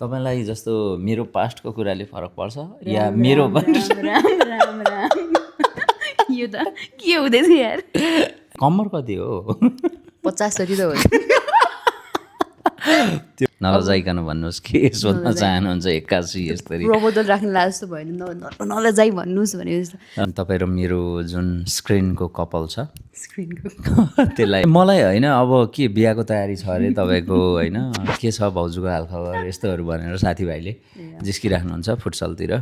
तपाईलाई जस्तो मेरो पास्टको कुराले फरक पर्छ या मेरो राम यो त के हुँदैछ यार कम्मर कति हो 50 जति त हो त्यो नलजाइकन भन्नुहोस् के सोध्न चाहनुहुन्छ 81 यस्तरी प्रबोधन राख्ने लाज जस्तो भएन नलजाइ भन्नुहोस् भने जस्तो तपाईँ र मेरो जुन स्क्रिनको कपल छ स्क्रिनको त्यसलाई मलाई होइन अब के बिहाको तयारी छ अरे तपाईँको होइन के छ भाउजूको हालखबर यस्तोहरू भनेर साथीभाइले जिस्किराख्नुहुन्छ फुटसलतिर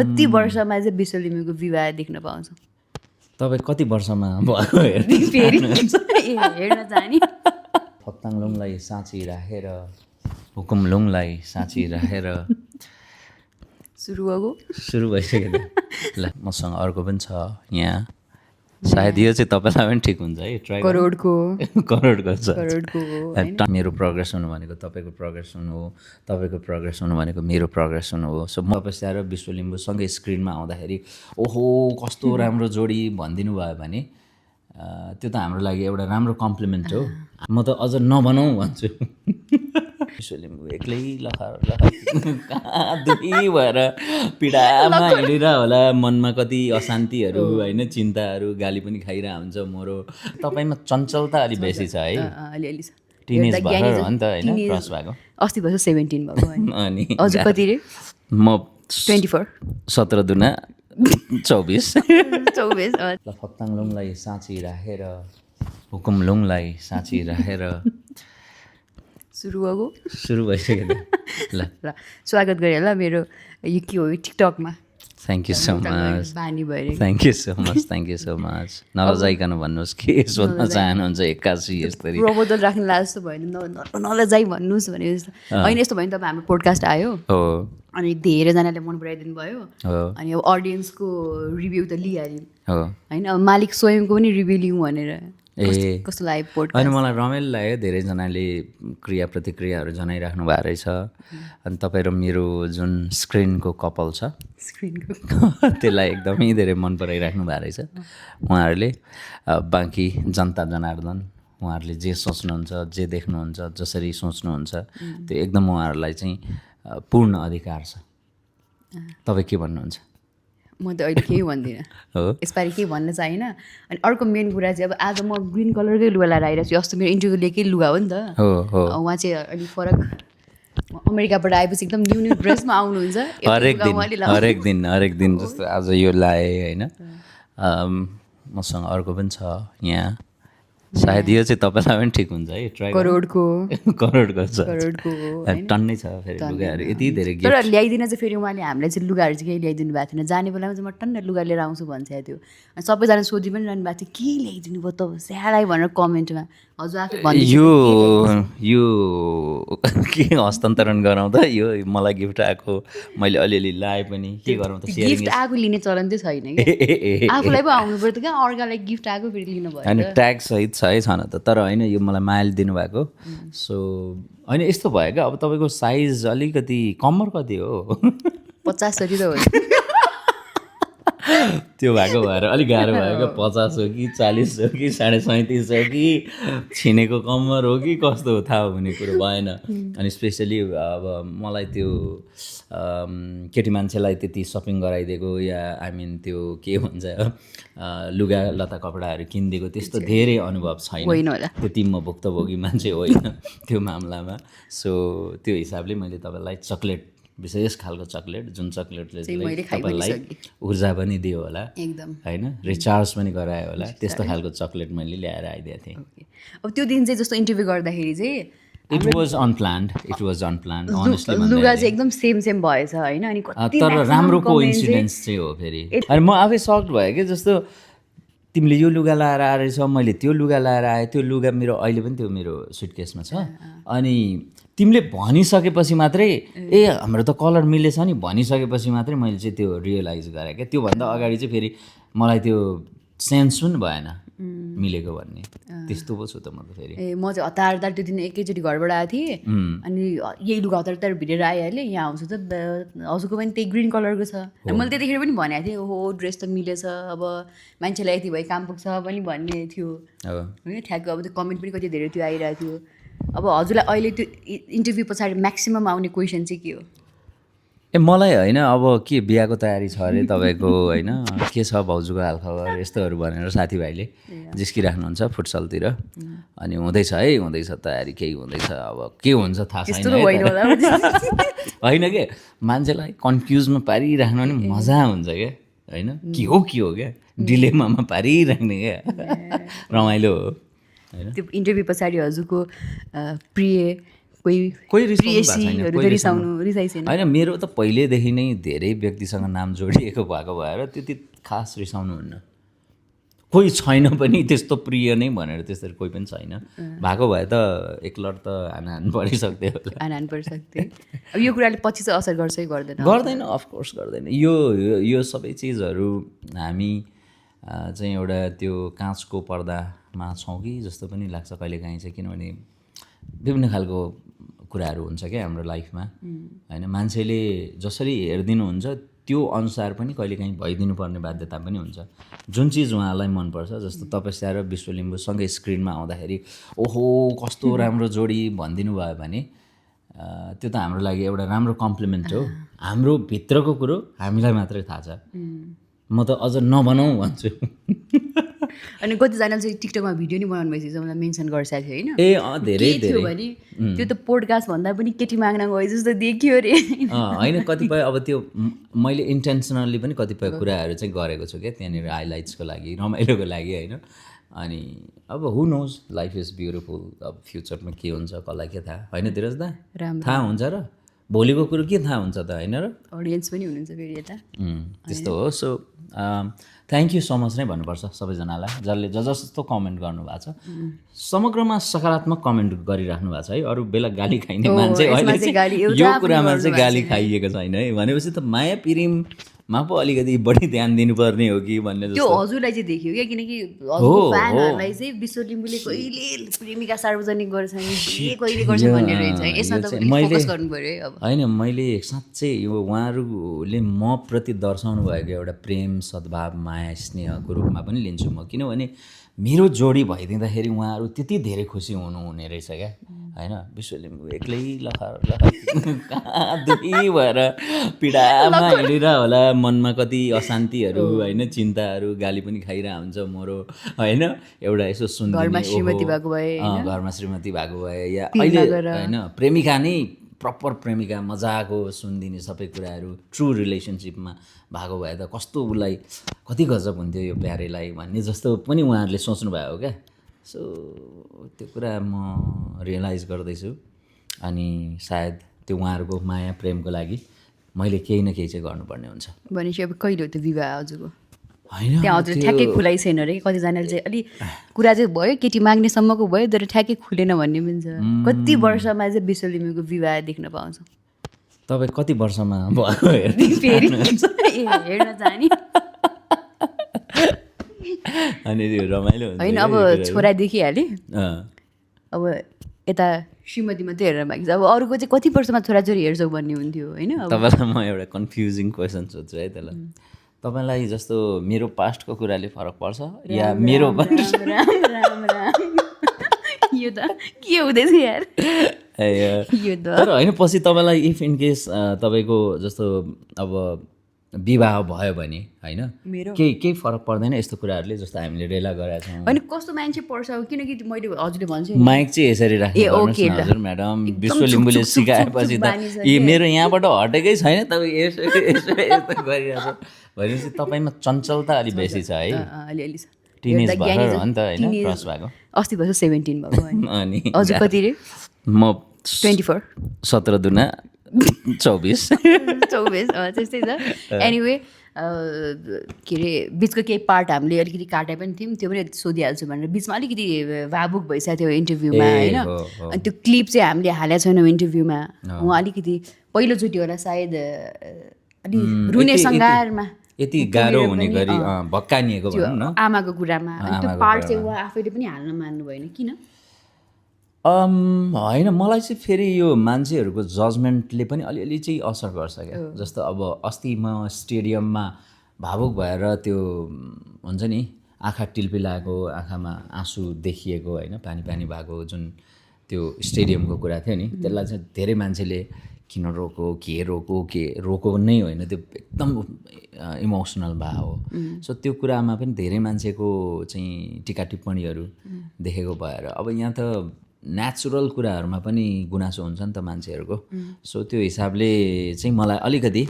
कति वर्षमा चाहिँ विश्व लिम्बूको विवाह देख्न पाउँछौँ तपाईँ कति वर्षमा भयो फेरि हेर्न जाने फक्ताङलुङलाई साँची राखेर हुकुमलुङलाई साँची राखेर सुरु भएको सुरु भइसक्यो ल मसँग अर्को पनि छ यहाँ सायद यो चाहिँ तपाईँलाई पनि ठिक हुन्छ है ट्राई करोडको छ मेरो प्रोग्रेस हुनु भनेको तपाईँको प्रोग्रेस हुनु हो तपाईँको प्रोग्रेस हुनु भनेको मेरो प्रोग्रेस हुनु हो सो म तपस्या र विश्व लिम्बूसँगै स्क्रिनमा आउँदाखेरि ओहो कस्तो राम्रो जोडी भनिदिनु भयो भने त्यो त हाम्रो लागि एउटा राम्रो कम्प्लिमेन्ट हो म त अझ नबनाऊ भन्छु विश्व लिम्बू एक्लै लखर कहाँ दुखी भएर पीडामा हिँडेर होला मनमा कति अशान्तिहरू होइन चिन्ताहरू गाली पनि खाइरहेको हुन्छ मोरो तपाईँमा चञ्चलता अलि बेसी छ है अलिअलि टिनेज भएर हो नि त होइन क्रस भएको अस्ति वर्ष 17 भएको अनि अझ कति रे म 24 17 दुना 24 ल फक्ताङलुङलाई साँची राखेर हुकुमलुङलाई साँची राखेर सुरु भएको सुरु भइसक्यो ल ल स्वागत गरेँ ल मेरो यो के हो टिकटकमा थ्याङ्क यू सो मच बानी भएर थ्याङ्क यू सो मच नलजाइकन भन्नुहोस् के सोध्न चाहनुहुन्छ 81 यस्तरी प्रबोधन राख्ने लाज जस्तो भएन नलजाइ भन्नुहोस् भने जस्तो होइन यस्तो भयो नि तपाईँ हाम्रो पोडकास्ट आयो हो अनि धेरैजनाले मन पराइदिनु भयो हो अनि अब अडियन्सको रिभ्यू त लिइहाल्यो हो होइन अब मालिक स्वयंको पनि रिभ्यू लिउँ भनेर ए कस्तो लाग्यो पोडकास्ट होइन मलाई रमाइलो लाग्यो धेरैजनाले क्रिया प्रतिक्रियाहरू जनाइराख्नु भएको रहेछ अनि तपाईँ र मेरो जुन स्क्रिनको कपल छ स्क्रिनको त्यसलाई एकदमै धेरै मन पराइराख्नु भएको रहेछ उहाँहरूले बाँकी जनता जनार्दन उहाँहरूले जे सोच्नुहुन्छ जे देख्नुहुन्छ जसरी सोच्नुहुन्छ त्यो एकदम उहाँहरूलाई चाहिँ पूर्ण अधिकार छ तपाईँ के भन्नुहुन्छ म त अहिले केही भन्दिनँ हो यसपालि केही भन्न चाहिनँ अनि अर्को मेन कुरा चाहिँ अब आज म ग्रिन कलरकै लुगा लगाएर आइरहेको छु अस्ति मेरो इन्टरभ्यू लिएकै लुगा हो नि त हो हो उहाँ चाहिँ अलिक फरक अमेरिकाबाट आएपछि एकदम न्यू ड्रेसमा आउनुहुन्छ हरेक दिन जस्तो आज यो लाएँ होइन मसँग अर्को पनि छ यहाँ सायद यो चाहिँ तपाईँलाई पनि ठिक हुन्छ है ट्राई करोडको छ टन्नै छ फेरि लुगाहरू यति धेरै तर ल्याइदिन चाहिँ फेरि उहाँले हामीलाई चाहिँ लुगाहरू चाहिँ केही ल्याइदिनु भएको थिएन जाने बेलामा चाहिँ म टन्नै लुगा लिएर आउँछु भन्छ थियो अनि सबैजना सोधि पनि रहनु भएको थियो के ल्याइदिनु भयो त स्याहालाई भनेर कमेन्टमा हजुर आफै भन्नु यो के हस्तान्तरण गराउँदा यो मलाई गिफ्ट आएको मैले अलिअलि लाएँ पनि के गरौँ त गिफ्ट आएको लिने चलन चाहिँ छैन कि आफूलाई पो आउनु पऱ्यो त क्या अर्कालाई गिफ्ट आएको फेरि लिनु भयो होइन ट्याग सहित छ है छैन त तर होइन यो मलाई मायाले दिनुभएको सो होइन यस्तो भयो क्या अब तपाईँको साइज अलिकति कम्मर कति हो 50 जति त हो त्यो भएको भएर अलिक गाह्रो भयो क्या 50 हो कि 40 हो कि 37.5 हो कि छिनेको कम्मर हो कि कस्तो हो थाहा हुने कुरो भएन अनि स्पेसली अब मलाई त्यो केटी मान्छेलाई त्यति सपिङ गराइदिएको या आई मिन त्यो के भन्छ लुगा लता कपडाहरू किनिदिएको त्यस्तो धेरै अनुभव छैन त्यति म भुक्तभोगी मान्छे होइन त्यो मामलामा सो त्यो हिसाबले मैले तपाईँलाई चक्लेट विशेष खालको चक्लेट जुन चक्लेटले तपाईँलाई ऊर्जा पनि दियो होला एकदम होइन रिचार्ज पनि गरायो होला त्यस्तो खालको चक्लेट मैले ल्याएर आइदिएको थिएँ अब त्यो दिन चाहिँ जस्तो इन्टरभ्यू गर्दाखेरि चाहिँ इट वाज अनप्लान्ड अनेस्टली लुगा चाहिँ एकदम सेम भएछ होइन अनि तर राम्रो कोइन्सिडेन्स चाहिँ हो फेरि अनि म आफै सक्ड भयो कि जस्तो तिमीले यो लुगा लाएर आएछ मैले त्यो लुगा लाएर आएँ त्यो लुगा मेरो अहिले पनि त्यो मेरो सुटकेसमा छ अनि तिमीले भनिसकेपछि मात्रै ए हाम्रो त कलर मिलेछ नि भनिसकेपछि मात्रै मैले चाहिँ त्यो रियलाइज गरेँ क्या त्योभन्दा अगाडि चाहिँ फेरि मलाई त्यो सेन्स पनि भएन मिलेको भन्ने त्यस्तो पो छु त म त फेरि ए म चाहिँ हतार त्यो दिन एकैचोटि घरबाट आएको थिएँ अनि यही लुगा हतार भिडेर आइहालेँ यहाँ आउँछु त हजुरको पनि त्यही ग्रिन कलरको छ मैले त्यतिखेर पनि भनेको थिएँ ओहो ड्रेस त मिलेछ अब मान्छेलाई यति भए काम पुग्छ पनि भन्ने थियो होइन ठ्याक्क अब त्यो कमेन्ट पनि कति धेरै त्यो आइरहेको थियो अब हजुरलाई अहिले त्यो इन्टरभ्यू पछाडि म्याक्सिमम आउने क्वेसन चाहिँ के हो? मलाई होइन अब के बिहाको तयारी छ अरे तपाईँको होइन के छ भाउजूको हालखबर यस्तोहरू भनेर साथीभाइले जिस्किराख्नुहुन्छ फुटसलतिर अनि हुँदैछ तयारी केही हुँदैछ अब के हुन्छ थाहा छैन होइन के मान्छेलाई कन्फ्युजमा पारिराख्नु नि मजा हुन्छ क्या होइन के हो क्या डिलेमामा पारिराख्ने क्या रमाइलो हो होइन। त्यो इन्टरभ्यू पछाडि हजुरको प्रिय कोही रिसाउनु छैन? होइन मेरो त पहिल्यैदेखि नै धेरै व्यक्तिसँग नाम जोडिएको भएको भएर त्यति खास रिसाउनु हुन्न। कोही छैन पनि त्यस्तो प्रिय नै भनेर त्यसरी कोही पनि छैन। भएको भए त एकलट त हान परिसक्थ्यो होला। हान परिसक्थ्यो। अब यो कुराले पछि चाहिँ असर गर्छ कि गर्दैन? गर्दैन, अफकोर्स गर्दैन। यो सबै चिजहरू हामी चाहिँ एउटा त्यो काँचको पर्दामा छौँ कि जस्तो पनि लाग्छ कहिलेकाहीँ चाहिँ, किनभने विभिन्न खालको कुराहरू हुन्छ क्या हाम्रो लाइफमा होइन। मान्छेले जसरी हेरिदिनुहुन्छ त्यो अनुसार पनि कहिलेकाहीँ भइदिनु पर्ने बाध्यता पनि हुन्छ। जुन चिज उहाँलाई मनपर्छ, जस्तो तपस्या र विश्वलिम्बू सँगै स्क्रिनमा आउँदाखेरि ओहो कस्तो राम्रो जोडी भनिदिनु भयो भने त्यो त हाम्रो लागि एउटा राम्रो कम्प्लिमेन्ट हो। हाम्रो भित्रको कुरो हामीलाई मात्रै थाहा छ। म त अझ नबनाऊ भन्छु। अनि कतिजनाले चाहिँ टिकटकमा भिडियो नि बनाउनु भइसकेको छ, मलाई मेन्सन गरिसकेको थियो होइन। धेरै धेरै भने त्यो त पोडकास्ट भन्दा पनि केटी माग्न गए जस्तो देखियो अरे होइन। कतिपय अब त्यो मैले इन्टेन्सनल्ली पनि कतिपय कुराहरू चाहिँ गरेको छु क्या त्यहाँनिर हाइलाइट्सको लागि, रमाइलोको लागि होइन। अनि अब हु नोज, लाइफ इज ब्युटिफुल। अब फ्युचरमा के हुन्छ कसलाई के थाहा होइन तिरज दा, थाहा हुन्छ र भोलिको कुरो के थाहा हुन्छ त होइन र। अडियन्स पनि हुनुहुन्छ फेरि यता त्यस्तो हो। So thank you so much नै भन्नुपर्छ सबैजनालाई जसले जस्तो कमेन्ट गर्नुभएको छ। समग्रमा सकारात्मक कमेन्ट गरिराख्नु भएको छ है। अरू बेला गाली खाइने मान्छे अहिले चाहिँ यो कुरामा चाहिँ गाली खाइएको छैन है। भनेपछि त माया पिरिममा पो अलिकति बढी ध्यान दिनुपर्ने हो कि भन्ने त्यो हजुरलाई चाहिँ देखियो क्या, किनकि हजुरको फ्यानहरूलाई चाहिँ विश्वलिम्बूले कहिले प्रेमिका सार्वजनिक गर्छ नि कहिले गर्छ भन्ने रहेछ। यसमा त फोकस गर्नु पर्यो अब होइन। मैले साँच्चै यो उहाँहरूले म प्रति दर्शाउनु भएको एउटा प्रेम, सद्भाव, माया, स्नेहको रूपमा पनि लिन्छु म। किनभने मेरो जोडी भइदिँदाखेरि उहाँहरू त्यति धेरै खुसी हुनुहुने रहेछ क्या होइन। विश्वलिम्बू एक्लै लखर कहाँ दुखी भएर पीडामा हिँडेर होला, मनमा कति अशान्तिहरू होइन, चिन्ताहरू, गाली पनि खाइरहेको हुन्छ मरो होइन। एउटा यसो सुन्दिने घरमा श्रीमती भएको भए या अहिले होइन प्रेमिका नै प्रपर प्रेमिका मजाको सुनिदिने सबै कुराहरू ट्रु रिलेसनसिपमा भएको भए त कस्तो उसलाई कति गजब हुन्थ्यो यो प्यारेलाई भन्ने जस्तो पनि उहाँहरूले सोच्नुभयो हो क्या। सो त्यो कुरा म रियलाइज गर्दैछु अनि सायद त्यो उहाँहरूको माया प्रेमको लागि मैले केही न केही चाहिँ गर्नुपर्ने हुन्छ। भनेपछि अब कहिले हो त्यो विवाह हजुरको? होइन त्यहाँ हजुर ठ्याक्कै खुलाइ छैन अरे। कतिजनाले चाहिँ अलि कुरा चाहिँ भयो, केटी माग्नेसम्मको भयो, तर ठ्याक्कै खुलेन भन्ने पनि छ। कति वर्षमा चाहिँ विश्वलिम्बूको विवाह देख्न पाउँछ? तपाईँ कति वर्षमा भएको फेरि हेर्न जाने अनि त्यो रमाइलो हुन्छ होइन। अब छोरा देखिहालेँ, अब यता श्रीमती मात्रै हेरेर बाँकी छ। अब अरूको चाहिँ कति वर्षमा छोराछोरी हेर्छौ भन्ने हुन्थ्यो होइन। तपाईँलाई म एउटा कन्फ्युजिङ क्वेसन सोध्छु है त्यसलाई। तपाईँलाई जस्तो मेरो पास्टको कुराले फरक पर्छ या मेरो यो त के हुँदैछ यार यो त। तर होइन पछि तपाईँलाई इफ इन केस तपाईँको जस्तो अब विवाह भयो भने होइन केही फरक पर्दैन यस्तो कुराहरूले जस्तो हामीले रेला गरेका छौँ? होइन कस्तो मान्छे पर्छ, किनकि मैले हजुरले भन्छ माइक चाहिँ यसरी राख्नु हजुर म्याडम। विश्वलिम्बूले सिकाएपछि त मेरो यहाँबाट हटेकै छैन, तपाईँ यस्तो गरिरहेको भनेपछि तपाईँमा चञ्चलता अलिक बेसी छ है। अलिअलि छ, टिनेज भर्खर हो नि त होइन, क्रस भएको। अस्ति भएछ 17 भएको अनि हजुर कति रे? म 24 17 दुना 24 त्यस्तै छ। एनिवे के अरे बिचको केही पार्ट हामीले अलिकति काटे पनि थियौँ, त्यो पनि सोधिहाल्छु भनेर बिचमा अलिकति भावुक भइसकेको थियो इन्टरभ्यूमा होइन। अनि त्यो क्लिप चाहिँ हामीले हालेका छैनौँ इन्टरभ्यूमा। उहाँ अलिकति पहिलोचोटि होला सायद अलि रुने सङ्घारमा यति गाह्रो हुने गरी भक्कानिएको भनौँ न आमाको कुरामा। त्यो पार्ट चाहिँ उहाँ आफैले पनि हाल्न मान्नु भएन, किन? होइन मलाई चाहिँ फेरि यो मान्छेहरूको जजमेन्टले पनि अलिअलि चाहिँ असर गर्छ क्या। जस्तो अब अस्ति म स्टेडियममा भावुक भएर त्यो हुन्छ नि आँखा टिल्पिलाएको, आँखामा आँसु देखिएको होइन, पानी पानी भएको जुन त्यो स्टेडियमको कुरा थियो नि, त्यसलाई चाहिँ धेरै मान्छेले किन रोको के रोको नै होइन, त्यो एकदम इमोसनल भए हो। सो त्यो कुरामा पनि धेरै मान्छेको चाहिँ टिका टिप्पणीहरू देखेको भएर अब यहाँ त नेचुरल कुराहरूमा पनि गुनासो हुन्छ नि त मान्छेहरूको। सो त्यो हिसाबले चाहिँ मलाई अलिकति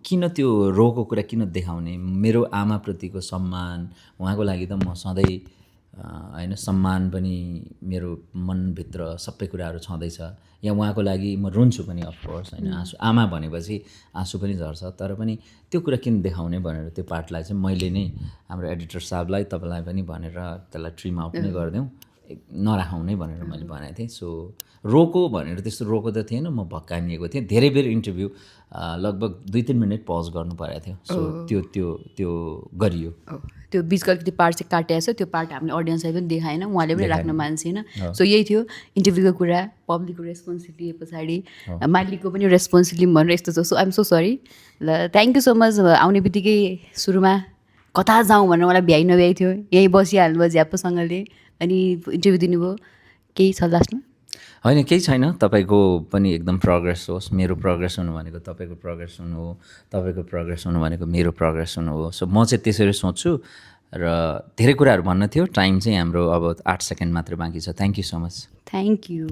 किन त्यो रोको कुरा किन देखाउने, मेरो आमाप्रतिको सम्मान, उहाँको लागि त म सधैँ होइन सम्मान पनि मेरो मनभित्र सबै कुराहरू छँदैछ। यहाँ उहाँको लागि म रुन्छु पनि अफकोर्स होइन, आँसु आमा भनेपछि आँसु पनि झर्छ, तर पनि त्यो कुरा किन देखाउने भनेर त्यो पार्टलाई चाहिँ मैले नै हाम्रो एडिटर साहबलाई तपाईँलाई पनि भनेर त्यसलाई ट्रिम आउट नै गरिदेऊ, नराखौँ नै भनेर मैले भनेको थिएँ। सो रोको भनेर त्यस्तो रोको त थिएन, म भक्कानिएको थिएँ धेरै बेर इन्टरभ्यू लगभग 2-3 मिनट पज गर्नु परेको थियो। सो त्यो त्यो त्यो गरियो। त्यो बिचको अलिकति पार्ट चाहिँ काटिएको छ, त्यो पार्ट हामीले अडियन्सलाई पनि देखाएन, उहाँले पनि राख्न मान्छेन। सो यही थियो इन्टरभ्यूको कुरा, पब्लिकको रेस्पोन्सिबिलिटी लिए पछाडि मालिकको पनि रेस्पोन्सिबिलिटी भनेर यस्तो छ। सो आइएम सो सरी ल, थ्याङ्क यू सो मच। आउने बित्तिकै सुरुमा कता जाउँ भनेर मलाई भ्याइ नभ्याइ थियो, यहीँ बसिहाल्नुभयो झ्याप्पोसँगले, अनि इन्टरभ्यू दिनुभयो। केही छ लास्टमा? होइन केही छैन, तपाईँको पनि एकदम प्रोग्रेस होस्, मेरो प्रोग्रेस हुनु भनेको तपाईँको प्रोग्रेस हुनु हो, तपाईँको प्रोग्रेस हुनु भनेको मेरो प्रोग्रेस हुनु हो। सो म चाहिँ त्यसरी सोच्छु र धेरै कुराहरू भन्न थियो, टाइम चाहिँ हाम्रो अब 8 सेकेन्ड मात्रै बाँकी छ। Thank you so much. Thank you.